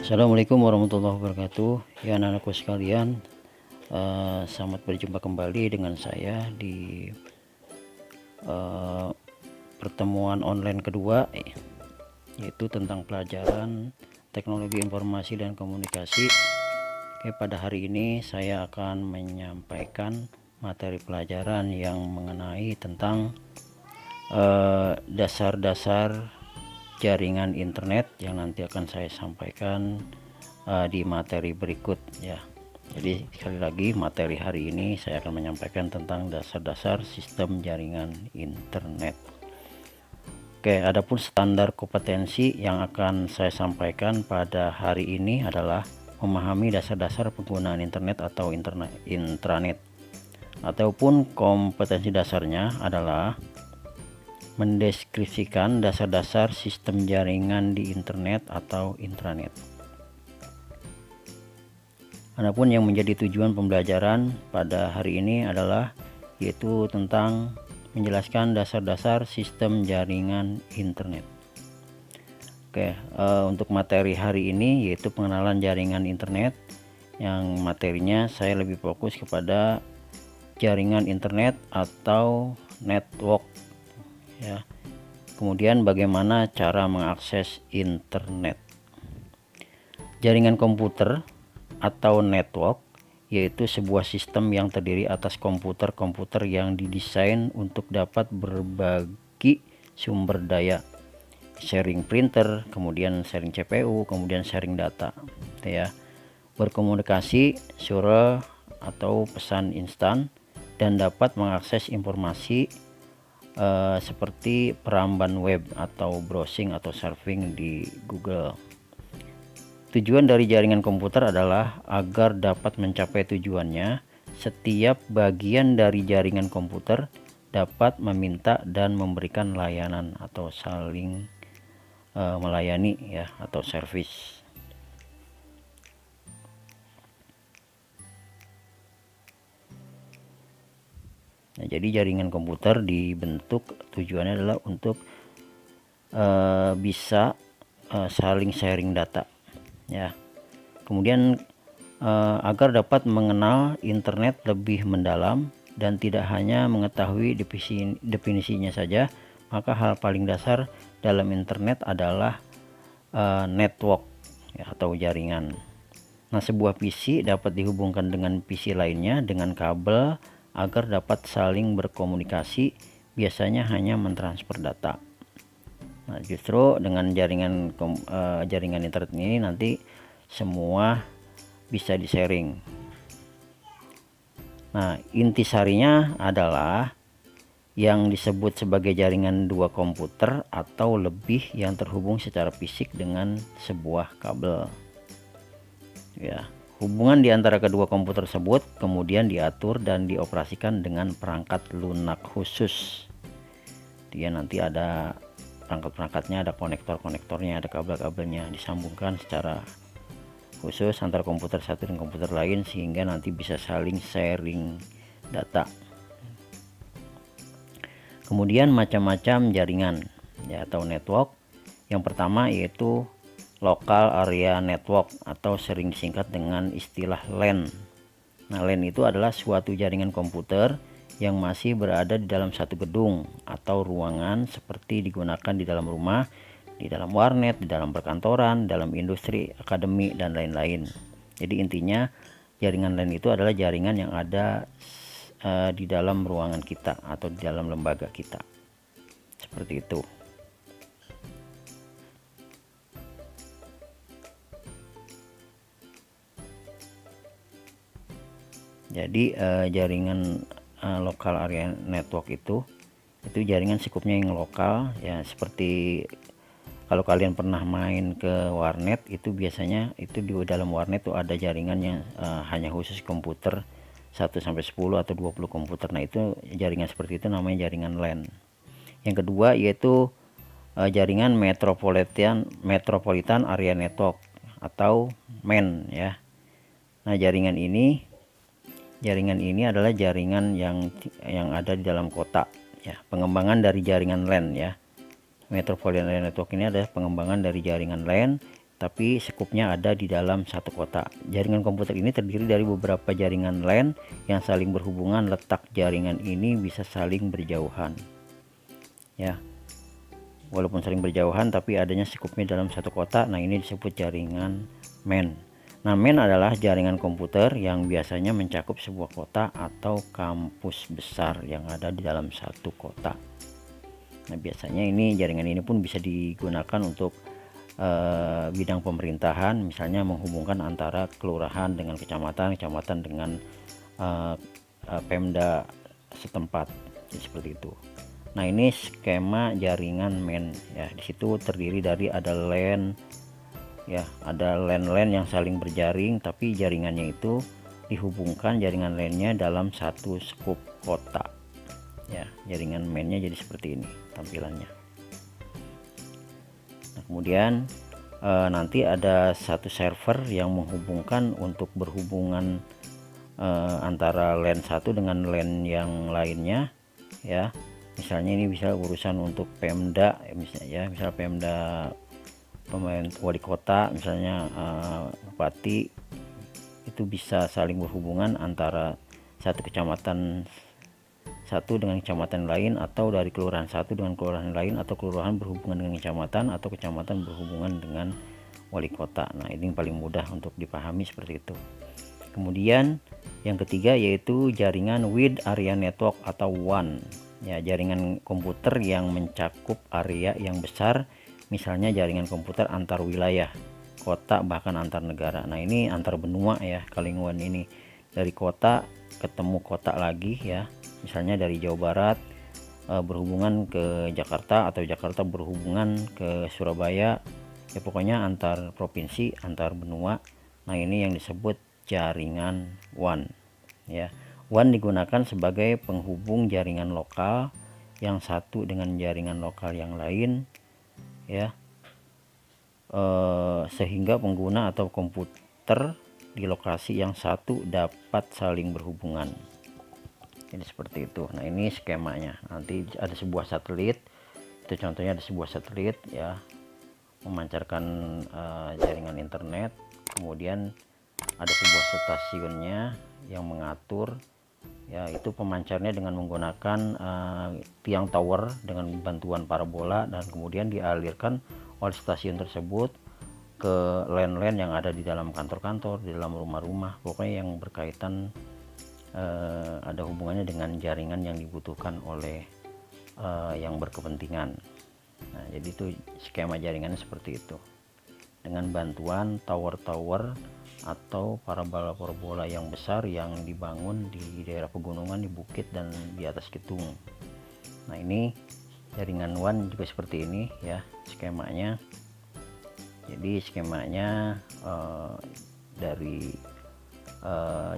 Assalamualaikum warahmatullahi wabarakatuh. Ya anak-anakku sekalian, selamat berjumpa kembali dengan saya di pertemuan online kedua, yaitu tentang pelajaran teknologi informasi dan komunikasi. Oke, pada hari ini saya akan menyampaikan materi pelajaran yang mengenai tentang dasar-dasar jaringan internet yang nanti akan saya sampaikan di materi berikut ya. Jadi sekali lagi, materi hari ini saya akan menyampaikan tentang dasar-dasar sistem jaringan internet. Oke, adapun standar kompetensi yang akan saya sampaikan pada hari ini adalah memahami dasar-dasar penggunaan internet atau intranet, ataupun kompetensi dasarnya adalah mendeskripsikan dasar-dasar sistem jaringan di internet atau intranet. Adapun yang menjadi tujuan pembelajaran pada hari ini adalah yaitu tentang menjelaskan dasar-dasar sistem jaringan internet. Oke, untuk materi hari ini yaitu pengenalan jaringan internet, yang materinya saya lebih fokus kepada jaringan internet atau network ya. Kemudian bagaimana cara mengakses internet. Jaringan komputer atau network yaitu sebuah sistem yang terdiri atas komputer-komputer yang didesain untuk dapat berbagi sumber daya, sharing printer, kemudian sharing CPU, kemudian sharing data ya, berkomunikasi surel atau pesan instan, dan dapat mengakses informasi seperti peramban web atau browsing atau surfing di Google. Tujuan dari jaringan komputer adalah agar dapat mencapai tujuannya, setiap bagian dari jaringan komputer dapat meminta dan memberikan layanan atau saling melayani ya, atau service. Nah, jadi jaringan komputer dibentuk tujuannya adalah untuk bisa saling sharing data ya. Kemudian agar dapat mengenal internet lebih mendalam dan tidak hanya mengetahui definisinya saja, maka hal paling dasar dalam internet adalah network ya, atau jaringan. Nah, sebuah PC dapat dihubungkan dengan PC lainnya dengan kabel agar dapat saling berkomunikasi, biasanya hanya mentransfer data. Nah, justru dengan jaringan internet ini nanti semua bisa di-sharing. Nah, intisarinya adalah yang disebut sebagai jaringan dua komputer atau lebih yang terhubung secara fisik dengan sebuah kabel ya. Hubungan di antara kedua komputer tersebut kemudian diatur dan dioperasikan dengan perangkat lunak khusus. Dia nanti ada perangkat-perangkatnya, ada konektor-konektornya, ada kabel-kabelnya, disambungkan secara khusus antara komputer satu dan komputer lain sehingga nanti bisa saling sharing data. Kemudian macam-macam jaringan ya, atau network. Yang pertama yaitu local area network atau sering disingkat dengan istilah LAN. Nah, LAN itu adalah suatu jaringan komputer yang masih berada di dalam satu gedung atau ruangan, seperti digunakan di dalam rumah, di dalam warnet, di dalam perkantoran, dalam industri, akademi, dan lain-lain. Jadi intinya jaringan LAN itu adalah jaringan yang ada di dalam ruangan kita atau di dalam lembaga kita, seperti itu. Jadi jaringan lokal area network itu jaringan skupnya yang lokal ya, seperti kalau kalian pernah main ke warnet, itu biasanya itu di dalam warnet tuh ada jaringan yang hanya khusus komputer 1 sampai 10 atau 20 komputer. Nah, itu jaringan seperti itu namanya jaringan LAN. Yang kedua yaitu jaringan metropolitan area network atau MAN ya. Nah, jaringan ini adalah jaringan yang ada di dalam kota ya, pengembangan dari jaringan LAN ya. Metropolitan Area Network ini adalah pengembangan dari jaringan LAN tapi skupnya ada di dalam satu kota. Jaringan komputer ini terdiri dari beberapa jaringan LAN yang saling berhubungan. Letak jaringan ini bisa saling berjauhan, ya, walaupun saling berjauhan tapi adanya skupnya dalam satu kota. Nah, ini disebut jaringan MAN. Nah, MAN adalah jaringan komputer yang biasanya mencakup sebuah kota atau kampus besar yang ada di dalam satu kota. Nah, biasanya ini jaringan ini pun bisa digunakan untuk bidang pemerintahan, misalnya menghubungkan antara kelurahan dengan kecamatan, kecamatan dengan Pemda setempat, jadi seperti itu. Nah, ini skema jaringan MAN, ya. Di situ terdiri dari ada LAN, ya, ada LAN yang saling berjaring, tapi jaringannya itu dihubungkan jaringan LAN-nya dalam satu skup kota, ya. Jaringan MAN-nya jadi seperti ini tampilannya. Nah, kemudian nanti ada satu server yang menghubungkan untuk berhubungan antara LAN satu dengan LAN yang lainnya, ya. Misalnya ini bisa urusan untuk Pemda, misalnya, ya, misal Pemda, pemerintah, wali kota, misalnya bupati, itu bisa saling berhubungan antara satu kecamatan satu dengan kecamatan lain, atau dari kelurahan satu dengan kelurahan lain, atau kelurahan berhubungan dengan kecamatan, atau kecamatan berhubungan dengan wali kota. Nah, ini yang paling mudah untuk dipahami seperti itu. Kemudian yang ketiga yaitu jaringan Wide Area Network atau WAN, ya, jaringan komputer yang mencakup area yang besar, misalnya jaringan komputer antar wilayah, kota, bahkan antar negara. Nah, ini antar benua, ya, calling WAN ini dari kota ketemu kota lagi, ya, misalnya dari Jawa Barat berhubungan ke Jakarta, atau Jakarta berhubungan ke Surabaya, ya, pokoknya antar provinsi, antar benua. Nah, ini yang disebut jaringan WAN, ya. WAN digunakan sebagai penghubung jaringan lokal yang satu dengan jaringan lokal yang lain, ya, sehingga pengguna atau komputer di lokasi yang satu dapat saling berhubungan. Jadi seperti itu. Nah, ini skemanya. Nanti ada sebuah satelit, itu contohnya ada sebuah satelit, ya, memancarkan jaringan internet. Kemudian ada sebuah stasiunnya yang mengatur, ya, itu pemancarnya dengan menggunakan tiang tower dengan bantuan parabola, dan kemudian dialirkan oleh stasiun tersebut ke LAN-LAN yang ada di dalam kantor-kantor, di dalam rumah-rumah, pokoknya yang berkaitan ada hubungannya dengan jaringan yang dibutuhkan oleh yang berkepentingan. Nah, jadi itu skema jaringannya seperti itu, dengan bantuan tower-tower atau parabola-parabola yang besar yang dibangun di daerah pegunungan, di bukit, dan di atas gedung. Nah, ini jaringan WAN juga seperti ini, ya, skemanya. Jadi skemanya dari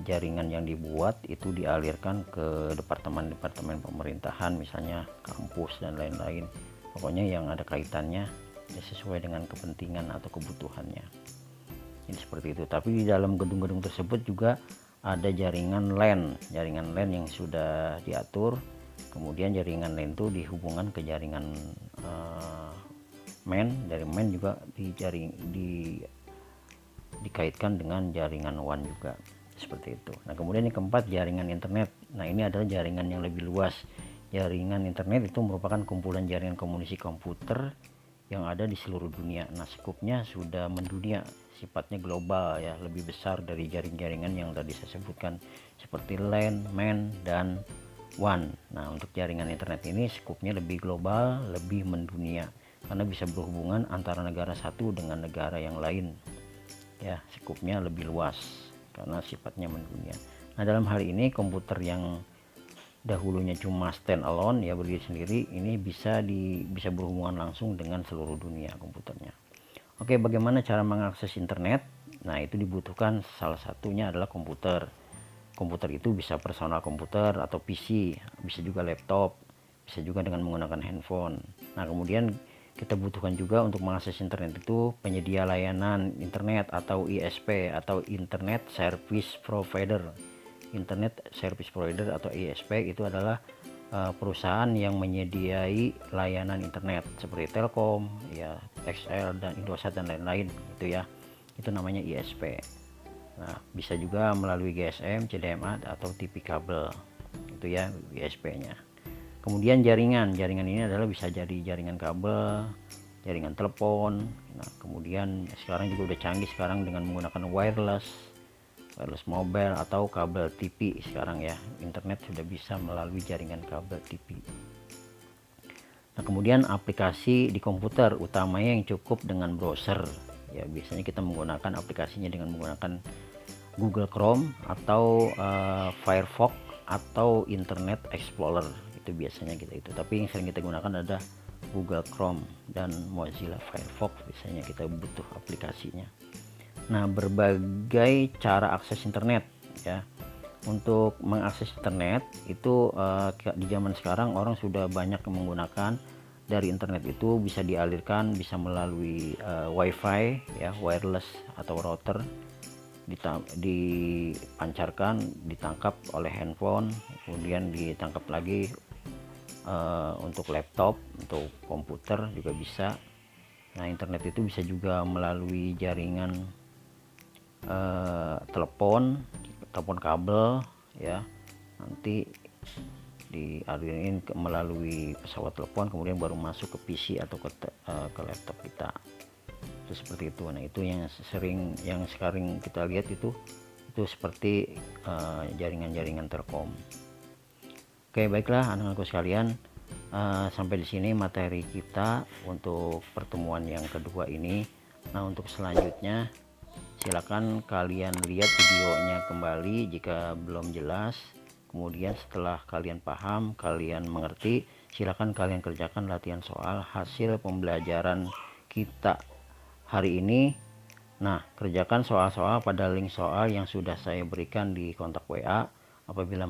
jaringan yang dibuat itu dialirkan ke departemen-departemen pemerintahan, misalnya kampus dan lain-lain, pokoknya yang ada kaitannya, ya, sesuai dengan kepentingan atau kebutuhannya. Ini seperti itu. Tapi di dalam gedung-gedung tersebut juga ada jaringan LAN yang sudah diatur. Kemudian jaringan LAN itu dihubungkan ke jaringan MAN. Dari MAN juga dikaitkan dengan jaringan WAN juga, seperti itu. Nah, kemudian yang keempat, jaringan internet. Nah, ini adalah jaringan yang lebih luas. Jaringan internet itu merupakan kumpulan jaringan komunikasi komputer yang ada di seluruh dunia. Nah, skupnya sudah mendunia, sifatnya global, ya, lebih besar dari jaring-jaringan yang tadi saya sebutkan seperti LAN, MAN, dan WAN. Nah, untuk jaringan internet ini skupnya lebih global, lebih mendunia, karena bisa berhubungan antara negara satu dengan negara yang lain, ya, skupnya lebih luas karena sifatnya mendunia. Nah, dalam hal ini komputer yang dahulunya cuma stand alone, ya, berdiri sendiri, ini bisa berhubungan langsung dengan seluruh dunia komputernya. Oke, bagaimana cara mengakses internet? Nah, itu dibutuhkan, salah satunya adalah komputer. Komputer itu bisa personal komputer atau PC, bisa juga laptop, bisa juga dengan menggunakan handphone. Nah, kemudian kita butuhkan juga untuk mengakses internet itu penyedia layanan internet atau ISP atau Internet Service Provider. Internet Service Provider atau ISP itu adalah perusahaan yang menyediai layanan internet seperti Telkom, ya, XL dan Indosat dan lain-lain itu ya, itu namanya ISP. Nah, bisa juga melalui GSM, CDMA atau TV kabel itu ya ISP-nya. Kemudian jaringan ini adalah bisa jadi jaringan kabel, jaringan telepon. Nah, kemudian sekarang juga udah canggih sekarang dengan menggunakan wireless mobile atau kabel TV. Sekarang ya internet sudah bisa melalui jaringan kabel TV. Nah, kemudian aplikasi di komputer utamanya yang cukup dengan browser ya, biasanya kita menggunakan aplikasinya dengan menggunakan Google Chrome atau Firefox atau Internet Explorer, itu biasanya kita itu. Tapi yang sering kita gunakan ada Google Chrome dan Mozilla Firefox, biasanya kita butuh aplikasinya. Nah, berbagai cara akses internet ya. Untuk mengakses internet itu di zaman sekarang orang sudah banyak banyak dari internet itu bisa dialirkan, bisa melalui WiFi ya, wireless atau router, dipancarkan, ditangkap oleh handphone, kemudian ditangkap lagi untuk laptop, untuk komputer juga bisa. Nah, internet itu bisa juga melalui jaringan telepon kabel ya, nanti dialirin melalui pesawat telepon, kemudian baru masuk ke PC atau ke laptop kita, itu seperti itu. Nah, itu yang sekarang kita lihat itu seperti jaringan-jaringan telkom. Oke, baiklah anak-anakku sekalian, sampai di sini materi kita untuk pertemuan yang kedua ini. Nah, untuk selanjutnya silakan kalian lihat videonya kembali jika belum jelas. Kemudian setelah kalian paham, kalian mengerti, silakan kalian kerjakan latihan soal hasil pembelajaran kita hari ini. Nah, kerjakan soal-soal pada link soal yang sudah saya berikan di kontak WA. Apabila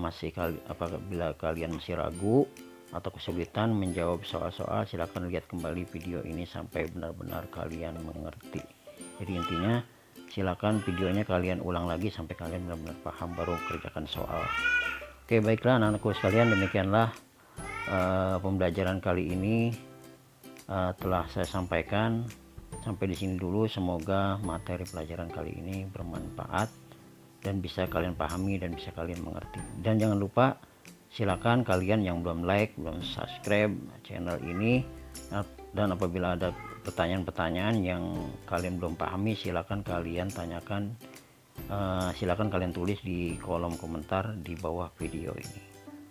kalian masih ragu atau kesulitan menjawab soal-soal, silakan lihat kembali video ini sampai benar-benar kalian mengerti. Jadi intinya, silakan videonya kalian ulang lagi sampai kalian benar-benar paham, baru kerjakan soal. Oke, baiklah anak-anakku sekalian, demikianlah pembelajaran kali ini telah saya sampaikan. Sampai di sini dulu, semoga materi pelajaran kali ini bermanfaat dan bisa kalian pahami dan bisa kalian mengerti. Dan jangan lupa, silakan kalian yang belum like, belum subscribe channel ini, dan apabila ada pertanyaan-pertanyaan yang kalian belum pahami, silakan kalian tanyakan, silakan kalian tulis di kolom komentar di bawah video ini.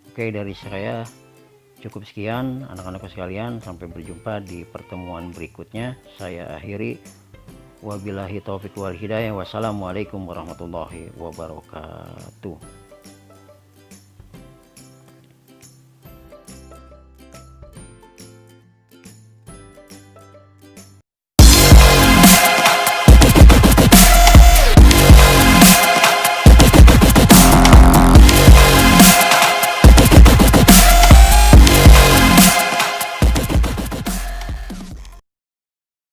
Oke, dari saya cukup sekian anak-anakku sekalian, sampai berjumpa di pertemuan berikutnya. Saya akhiri, wabillahi taufiq wal hidayah, wassalamualaikum warahmatullahi wabarakatuh.